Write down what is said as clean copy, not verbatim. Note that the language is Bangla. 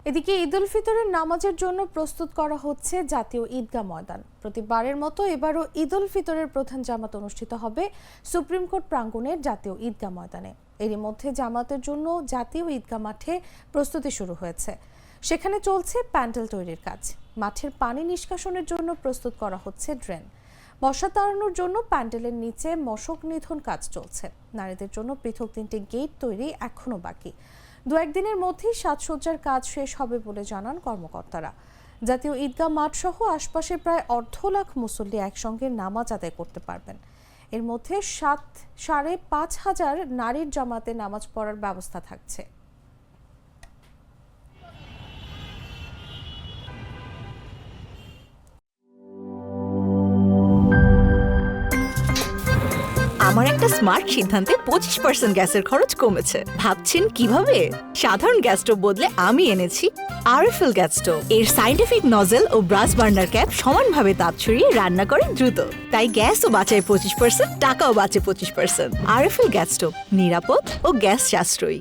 এদিকে ঈদ উল ফিতরের নামাজের জন্য প্রস্তুত করা হচ্ছে জাতীয় ঈদগাহ ময়দান। প্রতিবারের মতো এবারও ঈদ উল ফিতরের প্রধান জামাত অনুষ্ঠিত হবে সুপ্রিম কোর্ট প্রাঙ্গণের জাতীয় ঈদগাহ ময়দানে। এরই মধ্যে জামাতের জন্য জাতীয় ঈদগাহ মাঠে প্রস্তুতি শুরু হয়েছে। সেখানে চলছে প্যান্ডেল তৈরির কাজ। মাঠের পানি নিষ্কাশনের জন্য প্রস্তুত করা হচ্ছে ড্রেন। মশা তাড়ানোর জন্য প্যান্ডেলের নিচে মশক নিধন কাজ চলছে। নারীদের জন্য পৃথক 3টি গেট তৈরি এখনো বাকি। দু একদিনের মধ্যেই সাজসজ্জার কাজ শেষ হবে বলে জানান কর্মকর্তারা। জাতীয় ঈদগাহ মাঠ সহ আশপাশে প্রায় 1.5 লাখ মুসল্লি একসঙ্গে নামাজ আদায় করতে পারবেন। এর মধ্যে 5,500 নারীর জামাতে নামাজ পড়ার ব্যবস্থা থাকছে। আমার একটা স্মার্ট সিদ্ধান্তে 25% গ্যাসের খরচ কমেছে। ভাবছেন কিভাবে? সাধারণ গ্যাস স্টোভ বদলে আমি এনেছি আরএফএল গ্যাস স্টোভ। এর সাইন্টিফিক নজল ও ব্রাস বার্নার ক্যাপ সমানভাবে তাপ ছড়িয়ে রান্না করে দ্রুত। তাই গ্যাসও বাঁচায় 25%, টাকাও বাঁচে 25%। আরএফএল গ্যাস স্টোভ নিরাপদ ও গ্যাস সাশ্রয়ী।